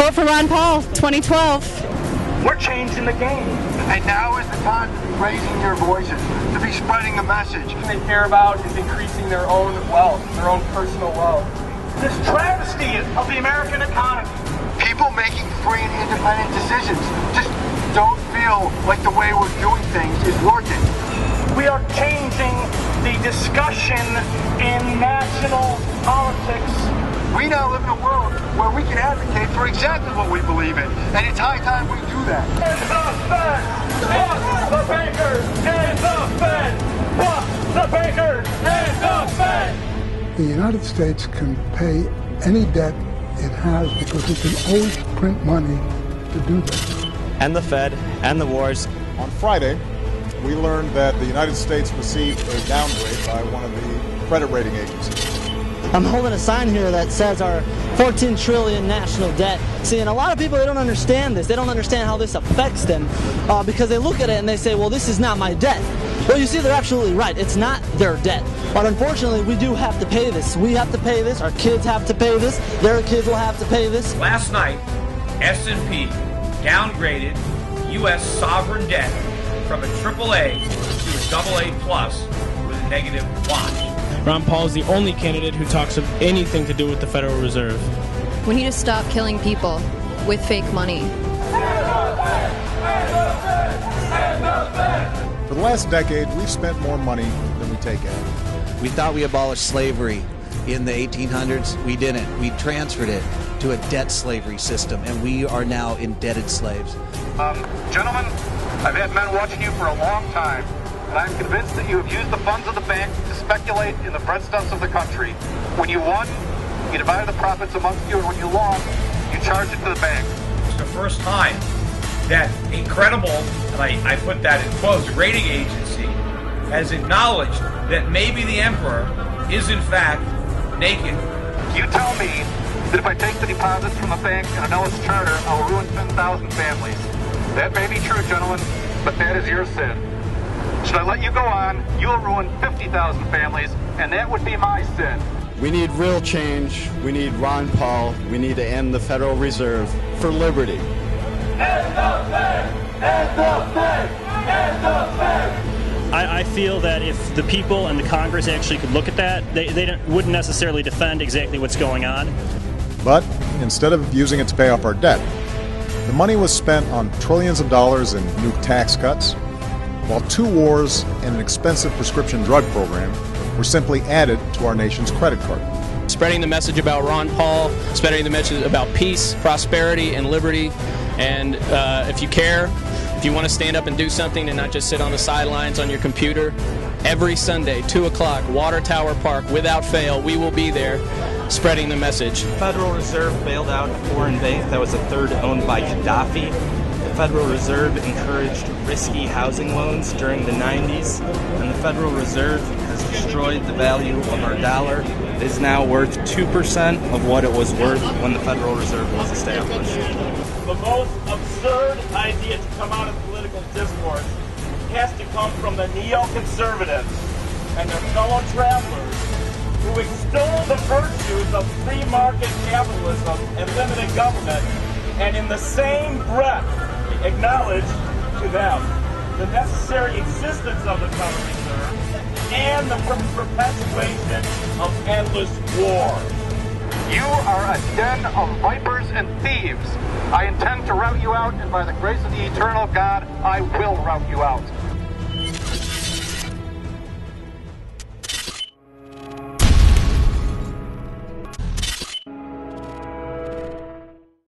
Vote for Ron Paul, 2012. We're changing the game. And now is the time to be raising your voices, to be spreading the message. What they care about is increasing their own wealth, their own personal wealth. This travesty of the American economy. People making free and independent decisions just don't feel like the way we're doing things is working. We are changing the discussion in national politics. We now live in a world where we can advocate for exactly what we believe in, and it's high time we do that. And the Fed! Fuck the bankers! And the Fed! Fuck the bankers! And the Fed! The United States can pay any debt it has because it can always print money to do that. And the Fed and the wars. On Friday, we learned that the United States received a downgrade by one of the credit rating agencies. I'm holding a sign here that says our 14 trillion national debt. See, and a lot of people, they don't understand this. They don't understand how this affects them because they look at it and they say, well, this is not my debt. Well, you see, they're absolutely right. It's not their debt. But unfortunately, we do have to pay this. We have to pay this. Our kids have to pay this. Their kids will have to pay this. Last night, S&P downgraded U.S. sovereign debt from a AAA to a AA plus with a negative watch. Ron Paul is the only candidate who talks of anything to do with the Federal Reserve. We need to stop killing people with fake money. For the last decade, we've spent more money than we take in. We thought we abolished slavery in the 1800s. We didn't. We transferred it to a debt slavery system, and we are now indebted slaves. Gentlemen, I've had men watching you for a long time, and I'm convinced that you have used the funds of the bank to speculate in the breadstuffs of the country. When you won, you divided the profits amongst you, and when you lost, you charged it to the bank. It's the first time that a credible, and I put that in quotes, rating agency has acknowledged that maybe the emperor is in fact naked. You tell me that if I take the deposits from the bank and annul its charter, I'll ruin 10,000 families. That may be true, gentlemen, but that is your sin. Should I let you go on, you'll ruin 50,000 families, and that would be my sin. We need real change. We need Ron Paul. We need to end the Federal Reserve for liberty. End the Fed! End the Fed! End the Fed! I feel that if the people and the Congress actually could look at that, they wouldn't necessarily defend exactly what's going on. But instead of using it to pay off our debt, the money was spent on trillions of dollars in new tax cuts, while 2 wars and an expensive prescription drug program were simply added to our nation's credit card. Spreading the message about Ron Paul, spreading the message about peace, prosperity, and liberty. And if you care, if you want to stand up and do something and not just sit on the sidelines on your computer, every Sunday, 2 o'clock, Water Tower Park, without fail, we will be there spreading the message. The Federal Reserve bailed out a foreign bank that was a third owned by Gaddafi. The Federal Reserve encouraged risky housing loans during the 90s, and the Federal Reserve has destroyed the value of our dollar. It is now worth 2% of what it was worth when the Federal Reserve was established. The most absurd idea to come out of political discourse has to come from the neoconservatives and their fellow travelers who extol the virtues of free market capitalism and limited government, and in the same breath acknowledge to them the necessary existence of the Federal Reserve and the perpetuation of endless war. You are a den of vipers and thieves. I intend to rout you out, and by the grace of the eternal God, I will rout you out.